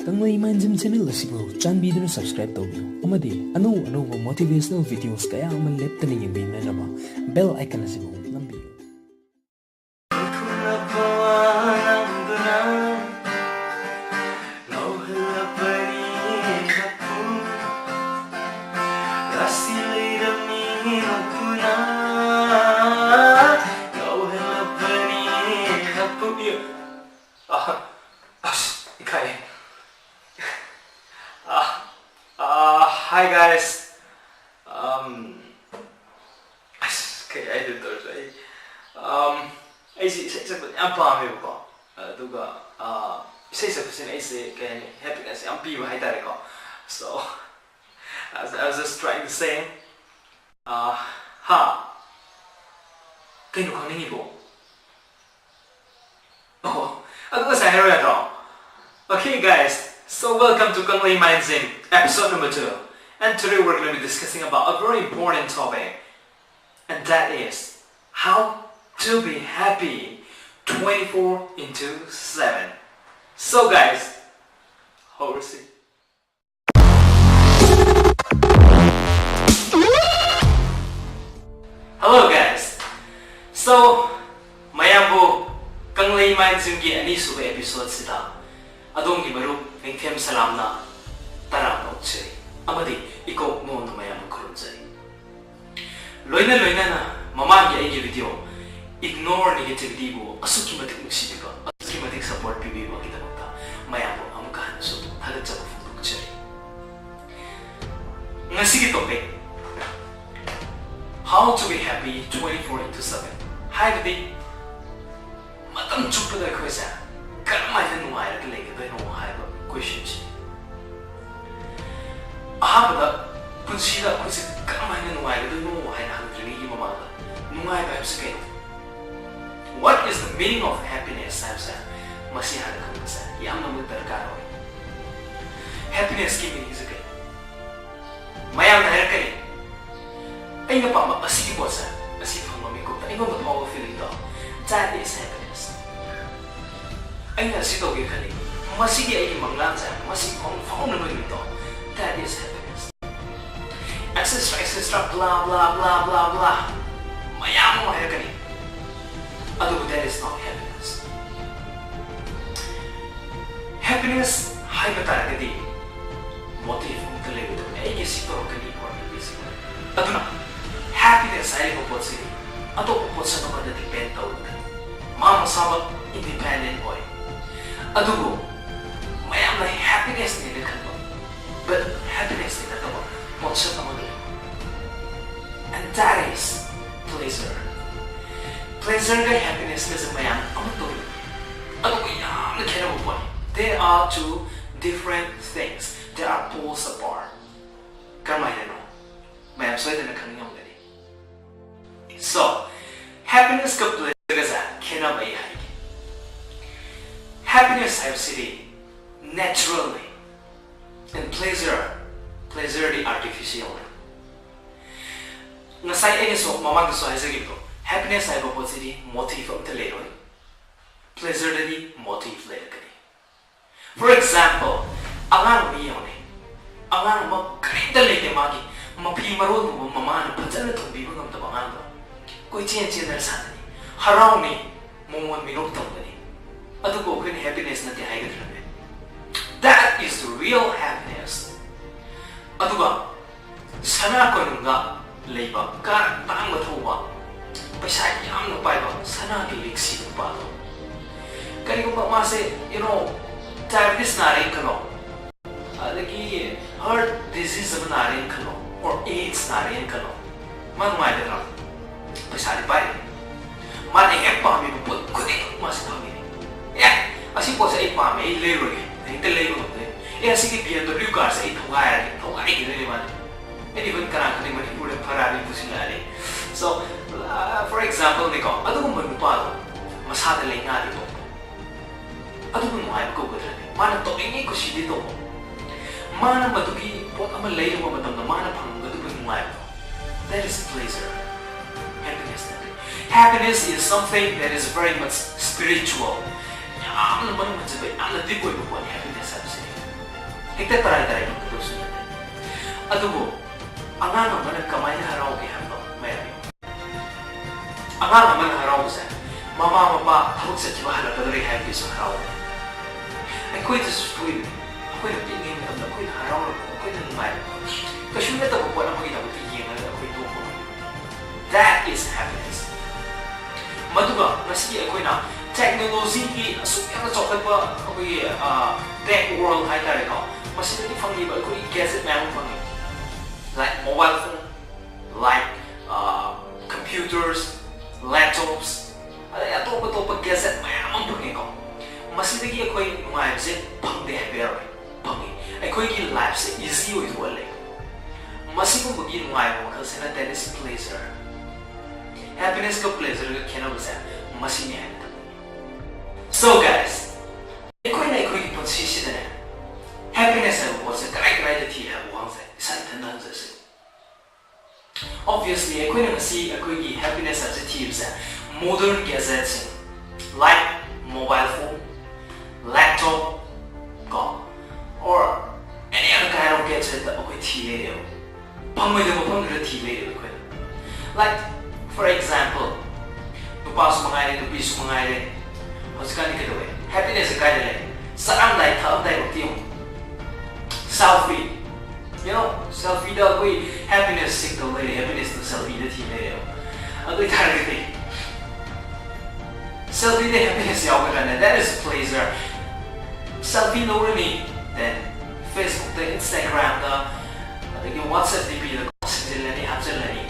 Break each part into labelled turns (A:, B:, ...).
A: Kanglei Mind Gym channel asibu chanbiduna subscribe tawbiyo amadi ano motivational videos kaya aman leptana yengina naba bell icon asibu nambiyo.
B: Hi guys. Okay, I did those. I see. I'm palm ko. Duga. Say something. I say can happiness. I'm people. I tell you. So, as I was just trying to say, Kayo kang nangibo. Oh, ano sa hero ito? Okay guys. So welcome to Kanglei Mind Gym, episode number 2. And today we're going to be discussing about a very important topic. And that is how to be happy 24/7. So guys, oversee. Hello guys. So, mayambo Kanglei Mind Gym ki ani suba episode sida. Adong ki maru engthem salamna tarang nokchei. Amadi iko mo no mayam kurunjai. Loina na mamagi ai video ignore negativity bo asuki matik nusibiba asuki matik support pibi ba kita mata mayam bo amuka hanso halat sa fundukchai. Ngasi topic, how to be happy 24/7. Haibadi matam chupada khoisa karamai na nuai ra lege dai no haiba questions. Ahabada punsida kusi karamai na nuai ra no hai na handri mama nuai ba habse. What is the meaning of happiness? Samsa masi hada kamsa yamna mu darkar hoy. Happiness ki meaning is okay. Mayam na herkani ay nga pa asigi bosa asig famami ko ay mo ba feeling to that is happiness. Ay nga sito gi kali masigi ay manglansa masig fong na ito that is happiness. Extra blah blah blah blah blah mayam mo herkani ado that is not happiness. Happiness hay bata gadi motive mo talaga ito ay sito kani or basic ado na happiness ay popotsi ato popotsa no kada depend tawag mama sabag independent boy adugo mayam na happiness ni kanto but happiness ni kanto potsa na mo and that is pleasure kay happiness na sa mayam amato adugo yam na kaya mo boy there are two different things. They are poles apart. Kamay na no mayam so ito na kanina mo gani. So, happiness ka pleasure ka sa kinabayahan. Happiness ay city naturally, and pleasure the artificial. Nasay ay so mamang so ay sige ko. Happiness ay po city motive ang talero. Pleasure di motive later kani. For example, angan mo iyon eh. Angan mo karinda leke magi mapimaro mo mamana panjana tumbi mo ng tabangan mo. Koi chen na sana ni haraw ni mumon minok tong ni ado ko kung happiness na tihay ka trabe. That is the real happiness. Ado ba sana ko nga leiba ka tang mathuwa paisa yam no pai ba sana ki liksi pa to kani ko ma se diabetes na rin kano lagi heart disease na rin kano or AIDS na rin kano manumay na pasari pa rin. Mana yang pahami mo po, kunin mas pahami. Ya, asing po sa ipahami, ay lero eh. Hindi lero mo din. Eh, sige BMW car sa itungay gina naman. Eh, di ba karang kanil manipulang parami po sila rin. So, for example, niko, ano kung manupalo? Mas hadalay nga dito. Ano kung mahal ko ba rin? Mana to, ingay ko siya dito. Mana madugi po, ang malay mo matang na mana pang madugi mo mahal ko. That is pleasure. Happiness is something that is very much spiritual. Ang naman naman sabi, ang natiboy mo po ang happiness sa siya. hekta tarai to su adubu angang amana kamaina harau ke hamba mayami angang amana harau sa mama mapa thuk sa chiba hala kadari hai ke su harau ai koi to su tui koi na pingin na koi na harau koi na mai ka shu na to ko na mo ina ko yin na koi to ko that is happiness maduga nasi koi na technology ki asuk yang chocolate ba koi tech world hai tare ko masih ni fangi ba koi gadget man fangi like mobile phone, like computers, laptops, ada atop gadget mayam pangi ko masih lagi koi ngai se pangde happy pangi koi ki life se easy oi to le masih ko bagi ngai mo kasi na that is pleasure happiness ka pleasure ka kena ba masih ni so guys koi ki position na happiness है वो से correct right थी है वो से संतन से obviously I couldn't see a quick happiness as a team modern gadgets like mobile phone laptop or any other kind of gadget that we see like for example to pass mangai to piece mangai happiness is kind of sarang like thab dai selfie, you know, selfie da koi happiness signal le happiness to selfie da thi le adoi target selfie da happiness yaw ka na that is pleasure selfie no really then Facebook da Instagram da adagi WhatsApp dp da consider lani habsel lani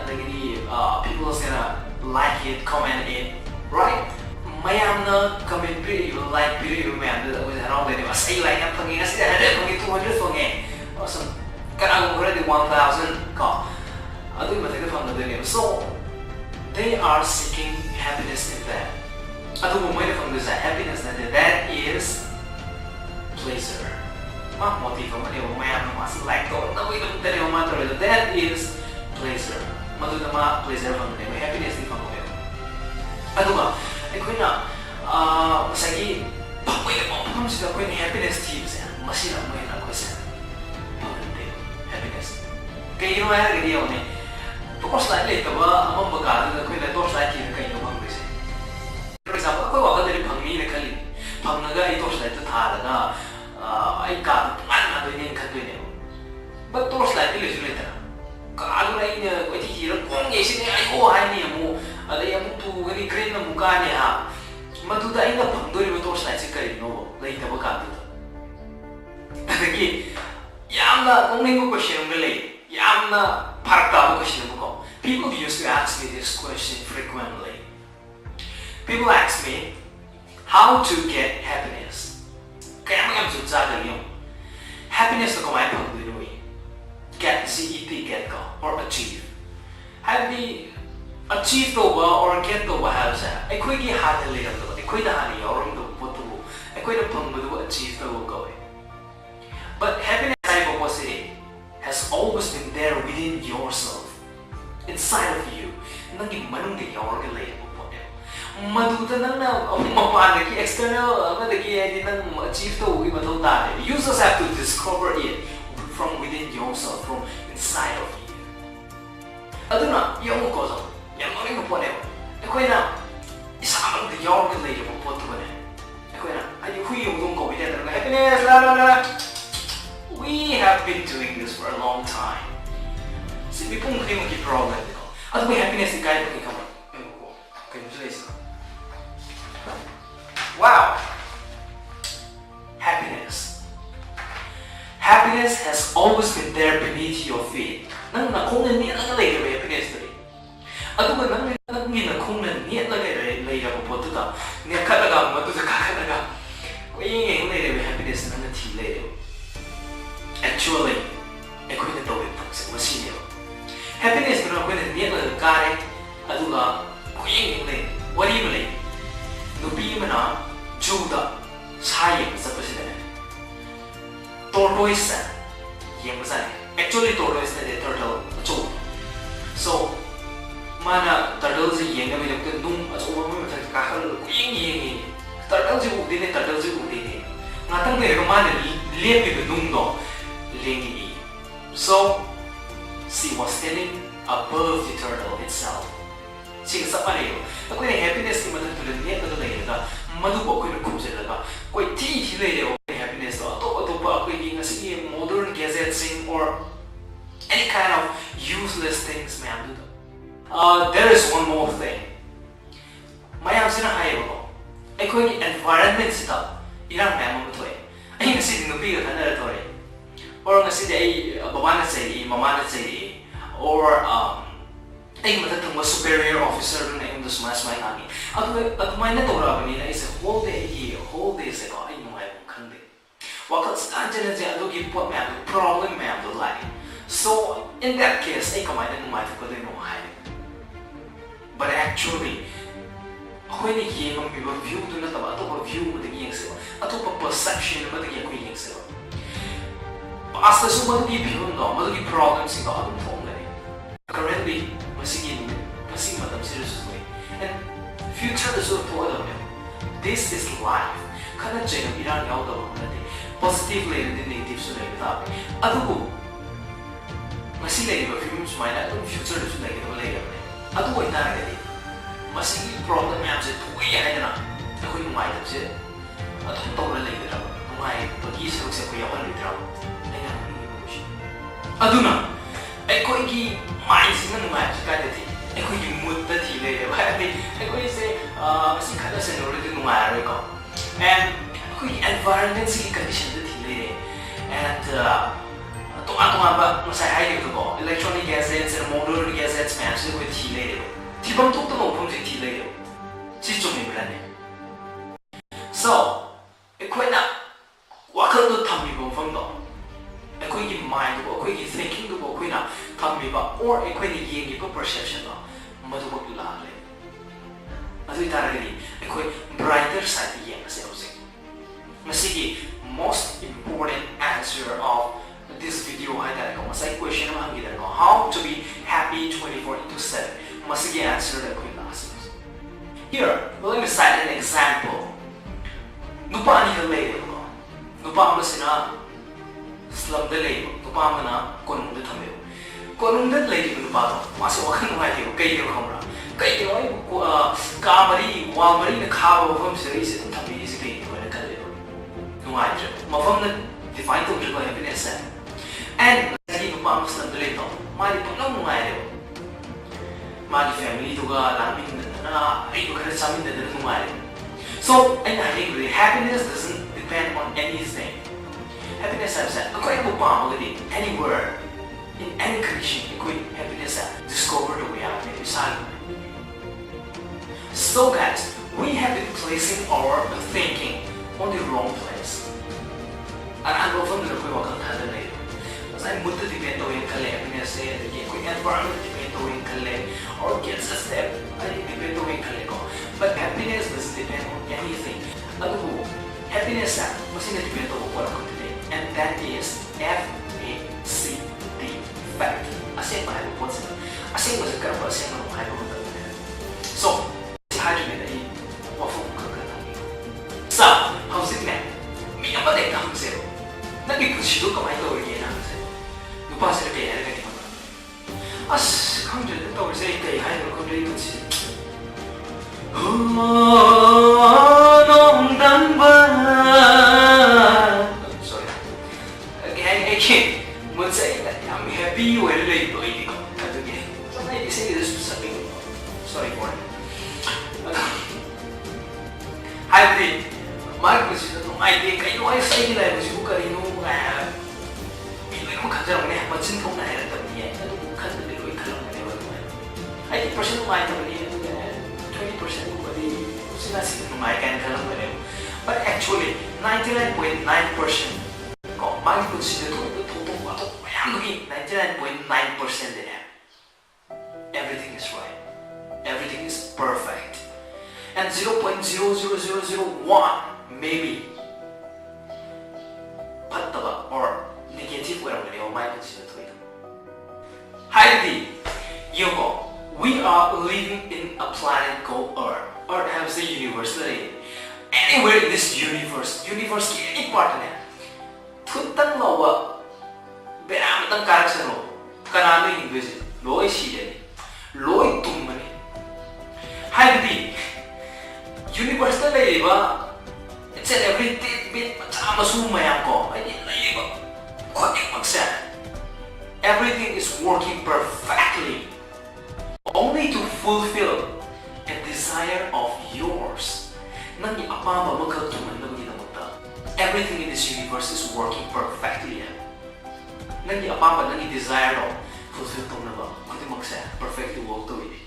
B: adagi people is gonna like it comment it right mayam na comment video like video mayam da was around the was ay like ang pangi kasi ada pangi 200 pangi awesome kana already 1000 ka adu mata ka phang na so they are seeking happiness in that adu mo mai phang da happiness na that is pleasure ma motive ma ne mayam na mas like to na wi dum tare ma to that is pleasure madu ma pleasure phang ne happiness ni phang ne adu ma aikoina masagi pakoy na pang sila aikoina happiness teams masira mo na ko sa happiness kayo na ay gadiyo ne because like to ba among bagado na aikoina to sa ki kayo bang bise for example ako wa kadali phangmi na kali phangnaga ito sa ito thalaga ay ka man na doy nin khadoy ne but to sa ito le ta kaalo na ina ko ti hira kong yesi ne ay ko ay ni mo ada yang tu gani green na muka ni ha maduda ina pangdori mo to sa kari no lai ta baka tu adagi yamna kongning ko question ngale yamna parta ko question ko people used to ask me this question frequently people ask me how to get happiness kaya mo yung sa yung happiness na kumain pangdori mo get get ko or achieve happy achieve over or get over house I quick hard to live I quit the honey or the what to I quit a pump with achieve over going but happiness has always been there within yourself inside of you nang manung di your relate maduta nang na mapana ki external madagi ay nang achieve to we matau ta you just have to discover it from within yourself from inside of you aduna yung ko so yang orang ko pone aikoina isang di yaw ka lay mo poto ne aikoina ay hui yung dong ko bida na happiness la we have been doing this for a long time si mi pung kimo ki problem ko at may happiness ni kaya ko kamo ko kayo sa wow happiness has always been there beneath your feet nang nakong na niya ang lay happiness dali aduga nang ngina kung na niya lagay lay ra po to ta niya kalaga mo to ka kalaga ko yung lay happiness na ti lay actually e ko ito to sa masino happiness na ko na niya lagay kare aduga ko yung lay wari mo lay no bi mo na juda sayang sa pasina tortoise yung masana actually tortoise na turtle so mana turtle ji yenga me lokte nung aso mo me ka khal yeng turtle ji u dine ngatang me ko mana lepiba nungdo lengi. So she was standing above the turtle itself. Sing sa palayo. Ako na happiness ni matutulad niya ito na yun na manubo ko yung kumsel na ba? Kung ti-hilay ako yung happiness to. Ato pa ako yung sige modern gadgets or any kind of useless things ma'am. There is one more thing. Mayam sinahayo ko. Ay ko yung environment sita. Ilang ma'am mo ito eh. Ay kasi dinubi ka na ito eh. Or kasi ay baba na sa'yo, mama na sa'yo. Or ay matatang mas superior officer na yung mas may kami. At may natura ba nila is a whole day sa ko ay nung ay mong kandi. Wakat sa dyan na dyan, adogi po may ado problem may ado lagi. So in that case, ay kamay na nung may ko din mong hay. But actually, ako yung nagiging mga view doon na taba, ato pa view mo nagiging sila, ato pa perception na nagiging ko yung sila. Basta so madagi view no, madagi problem sila, atong phone na rin. Currently, masing madam seriously. And future is so important. This is life. Kana dyan ang ilang yaw daw natin. Positive layer din negative so na itabi. Ato ko, masing lagi ba films may na itong future is lagi daw layer. Ato ko itara ka din. Masing problem yan siya, tuwi yan na. Ako yung umayad siya. Ato ko tawala lagi daw. Umayad, pag-isarog siya kuya ko lagi daw. Ay nga, hindi mo siya. Ato na, ay ko iki mind sing nung ay ka dati. Ay ko yung mood na tila ba? Ay ko yung kasi kada sa nuro din nung araw ko. And ako yung environment sing condition na tila. And ato nga ba masahay dito ko. Electronic gadgets and modern gadgets man sila ko tila. Tibang tukto mo kung sing tila. Si 좀 이블라네. So, ako na wakal do tammi mo fangdo. ꯑꯩꯈꯣꯏꯒꯤ ꯃꯥꯏꯟꯗꯨꯕꯨ ꯑꯩꯈꯣꯏꯒꯤ ꯊꯤꯡꯀꯤꯡꯗꯨꯕꯨ ꯑꯩꯈꯣꯏꯅ ꯊꯝꯃꯤꯕ or ꯑꯩꯈꯣꯏꯅ ꯌꯦꯡꯉꯤꯕ ꯄꯔꯁꯦꯞꯁꯟꯗꯣ ꯃꯗꯨꯃꯛꯇꯨ ꯂꯥꯛꯂꯦ ꯑꯗꯨ ꯑꯣꯏꯇꯥꯔꯒꯗꯤ ꯑꯩꯈꯣꯏ brighter ꯁꯥꯏꯗꯇ ꯌꯦꯡꯉꯁꯦ ꯍꯧꯖꯤꯛ ꯃꯁꯤꯒꯤ most important answer of this video ꯍꯥꯏꯇꯥꯔꯦꯀꯣ ꯉꯁꯥꯏ question ꯑꯃ ꯍꯪꯈꯤꯗꯅꯀꯣ how to be happy 24/7 ꯃꯁꯤꯒꯤ answerꯗ ꯑꯩꯈꯣꯏ ꯂꯥꯛꯑꯁꯤ here let me cite an example 누pa 아니가 레이거든요. 누pa 아무스나 slumda 레이거. 누pa 아무나 건웅데 탐해요. 건웅데 레이거 누파도 마시 와칸 와이요. 그이요 카메라. 그이요 아이고 까마리 와마리는 카바 범스에 있는 탐비지 그이요 거는 kalle요. 누아이죠. 마범는 define to the happiness. And lagi nupa amus slumda 레이거. 마리 punong 누아이요. 마리 family 두가 라민 나 아이고 그래 자민데 누아이요. So, I think happiness doesn't depend on anything. Happiness is anywhere, in any condition, happiness discover the reality beside. So guys, we have been placing our thinking on the wrong place. And often the I'm going to depend on happiness, environment depend on or gets a step, I depend on but happiness doesn't depend on anything. Happiness must depend on what today, and that is FACT, fact. Asing mahal asing was a karma asing mahal So, hydrogen ay wafong kagatan. Sa, how's it man? May apaday na hang zero. Nagkikusyo ka may tawag yan hang zero. Lupa sila kaya na ganyan mga. As, kang dyan na tawag sila kaya hay mo kung dyan yung siya. Sorry. I can't. Would say that I'm happy or late. So I say this to something. Sorry for it. Hi, Pete. Mark was no idea. Kayo ay say nila was you karino mo kadang may matsin kong na era tabi. Ano mo kadang dilo ikalang na ewan mo. Ay 10% ng ay tabi. 20% ko ba di sinasin ng may kan kalang ba niyo. But actually 99.9% ko mag-consider to totoo ato mayam lagi 99.9% din yan. Everything is right. Everything is perfect. And 0.00001 maybe pataba or negative whatever they all might consider to it. Heidi, Yoko, we are living in a planet called Earth. Earth has a universe. Anywhere in this universe, any part of it, ꯌꯥꯝꯅ ꯀꯥꯔꯛꯁꯅꯣ ꯀꯅꯥꯅꯣ ꯍꯤꯡꯗꯣꯏꯁꯦ ꯂꯣꯏ ꯁꯤꯔꯅꯤ ꯂꯣꯏ ꯇꯨꯝꯃꯅꯤ ꯍꯥꯏꯕꯗꯤ ꯌꯨꯅꯤꯚꯔꯁꯇ ꯂꯩꯔꯤꯕ it's N every ꯇꯤꯠ bit ꯃꯆꯥ ꯃꯁꯨ ꯃꯌꯥꯝ ꯀꯣ ꯍꯥꯏꯗꯤ ꯂꯩꯔꯤꯕ ꯈꯨꯗꯤꯡꯃꯛꯁꯦ everything is working perfectly only to fulfill a desire of yours nangi apamba makal tumanabagidamata everything in this universe is working perfectly nangi apamba nangi desire of fulfill tonaba khudimokse perfectly work to it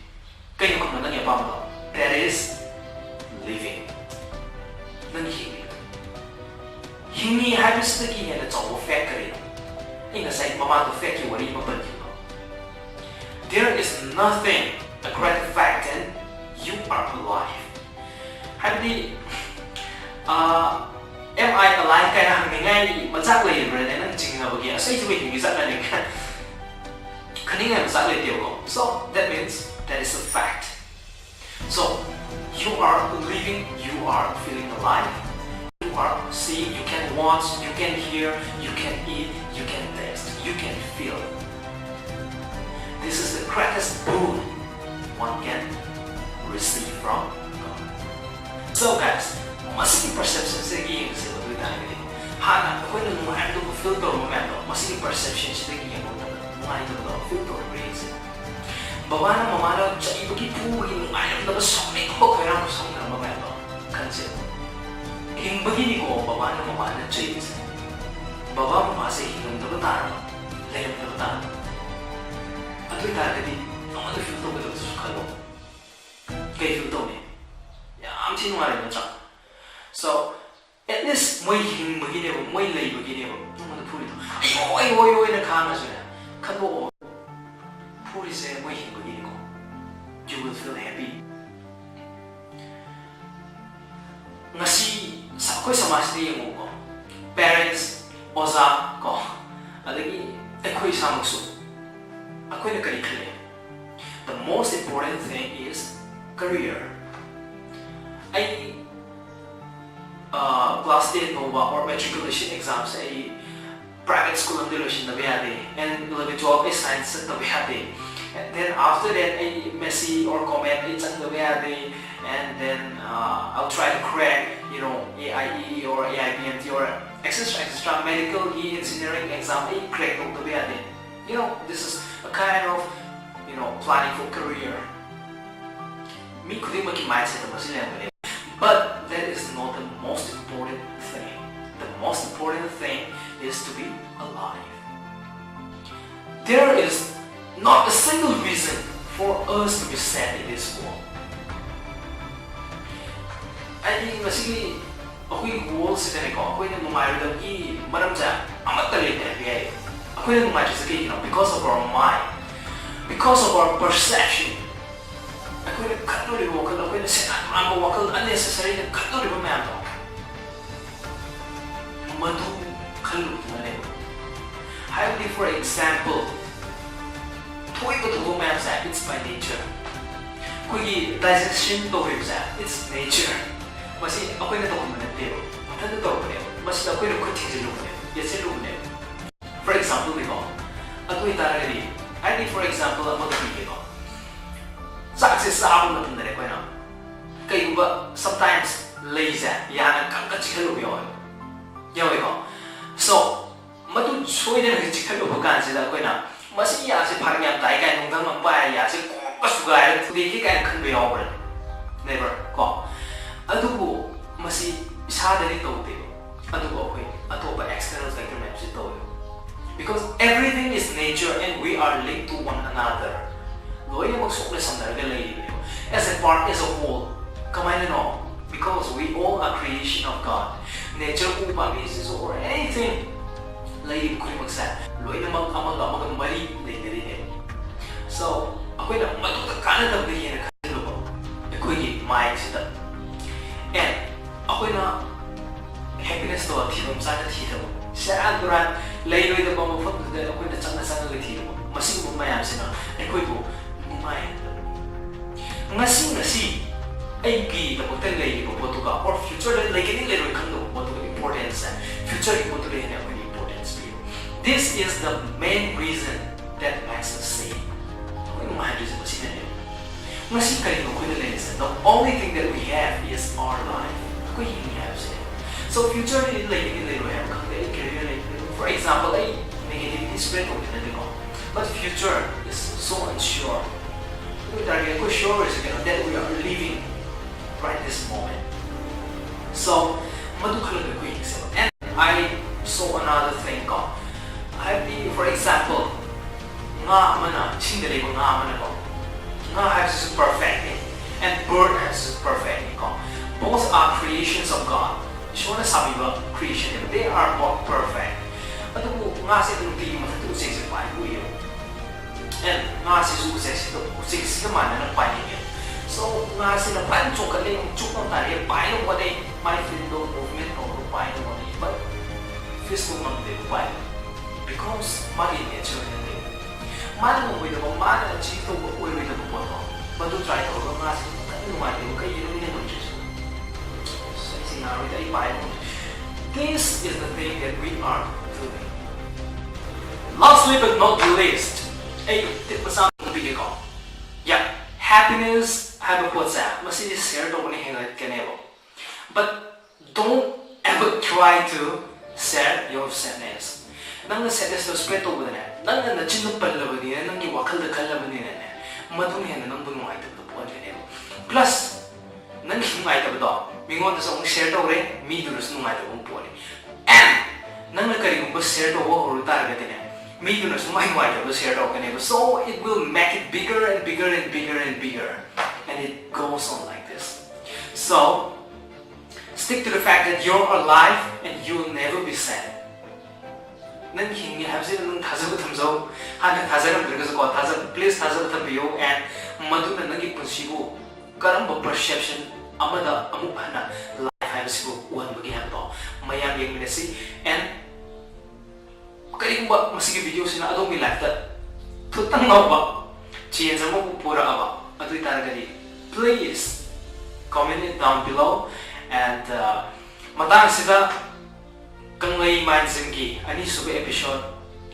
B: kaya makna nangi apamba that is living nangi hingi habisdagi hena chaw factory in a side mama to fake you wari mapan there is nothing a greater fact than you are alive habdi am I alive kaya hangingai machak lai brane nang jingna bagi asai ju hingi sa nani kaninga machak lai teo so that means that is a fact so you are living you are feeling alive you are seeing you can watch you can hear you can eat you can taste you can feel this is the greatest boon one can receive from God so guys masih perception segi yang saya betul dah ini hana aku nak mengajar tu filter moment masih perception segi yang mengajar tu filter reason bawa nama mana cai bagi pu bagi mengajar tu sampai kau kira aku sampai nama mana konsep hing begini kau bawa nama mana cai bawa masih hing tu betul lain tu betul atau kita tadi nama tu filter betul suka lo kayak filter ni ya amci nuara macam so at least moi hing begini moi lay begini nama tu puri tu ayo nak kama sudah kalau puri saya moi hing begini kau you will feel happy ngasi kau sama sendiri yang mau parents oza kau adagi aku sama su aku nak career the most important thing is career I class 10 or matriculation exams ay private school ang delusion na biyade and 11 12 ay science na biyade and then after that ay messy or comment ay chang na biyade and then I'll try to crack you know AIE or AIBMT or extra medical engineering exam ay crack na biyade you know this is a kind of you know planning for career me kuding maki mindset na sila yan but that is not the most important thing. The most important thing is to be alive. There is not a single reason for us to be sad in this world. I think masih aku yung goal sa kaniko, ako yung numayroon i maram sa amat talit na biyay. Ako yung numayroon sa kaniko because of our mind, because of our perception. Ako yung nagkatuli wakal, ako yung sinaturan mo wakal unnecessary nagkatuli mo mayan to. Madu kalut na rin. Highly for example, tuwi ko tuho mayan sa it's by nature. Kugi digestion to rin sa it's nature. Masi ako yung natukong manatiro. Matanda to ko niyo. Masi ako yung nagkuting sa lupa niyo. Yes, sa lupa niyo. For example, niko, ako yung talaga rin. I think for example, ang magpapigil ko. Success sa ako na tunay ko na. Kayo ba, sometimes, lazy, yan, nagkakachikalo yun. Yaw ko. So, matusoy na nagkachikalo ko sila ko na. Mas iya si parang yan tayo kaya nung damang bayaya si kupasugay, hindi kaya nagkakabayaw ko rin. Never. Ko. Ato po, masi isa na nito tayo. Ato po ako ato pa external factor map si Toyo. Because everything is nature and we are linked to one another. Loy na magsukla sa nargalay niyo. As a part, as a whole, kamay na no. Because we all are creation of God. Nature po ba, business or anything. Layo ko rin magsa. Loy na magmali, layo na rin yun. So, ako na matutagkanan ng bigyan na kasalo ko. Ako yung mind sila. And, ako na happiness to at hirong sana tira mo. Siya duran, layo na ba mapag na ako na tsang nasang nagtira mo. Masing bumayam sila. Ako ito, bumayam. Ngasi, ay gi na pagtan layo ko po ka. Or future na layo ka nila rin kang po ito importance. Future ko po ito rin ako importance. this is the main reason that Max is saying. The only thing that we have is our life. So future for example, negativity spread but future is so unsure. Sure is that we are living right this moment. So and I saw another thing called for example, has perfect and bird has perfect. Both are creations of God. Creation, they are both perfect. But and so my field movement but physical because nature but to try this is the thing that we are doing. Lastly but not least, happiness have a WhatsApp. But don't ever try to share your sadness. Nang sadness to spread over there. Nang na chin palabani, nang wakal the kalabani, madumi nang bunwai to the point. Plus, nang himai to the dog. Mingon the song shared over me to the snowmite of pony. And nang the shared over target me to the snowmite of the shared over. So it will make it bigger and bigger and bigger and bigger. And it goes on like this. So stick to the fact that you're alive and you'll never be sad. Nang hingi habsi nang thazabu thamzo hana thazagam dirgaso ko thazab please thazabu thambiyo and maduna nangi punsibu karamba perception amada amu hana life habsibu one bagi hanto mayam yang minasi and karigba masigi video sina adomi life ta thutang ba change mo pura aba adu taragadi please comment it down below and matang sida Kanglei Mind Gym ani suba episode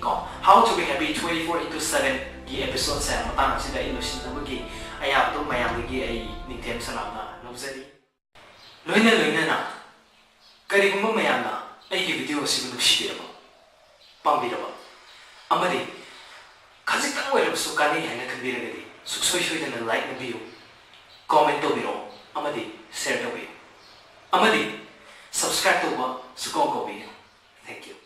B: ko how to be happy 24/7 gi episode sa matang sida ilusin na bagi ayap to mayam gi ay nigtem salam na nobzali loina na karigumba mayam na ay gi video sibu shiraba pambiraba amari khajik tang wala su kani hana kambiragadi suksoi shoi na like na video comment to biro amadi share to biro amadi subscribe to ba su ko video. Thank you.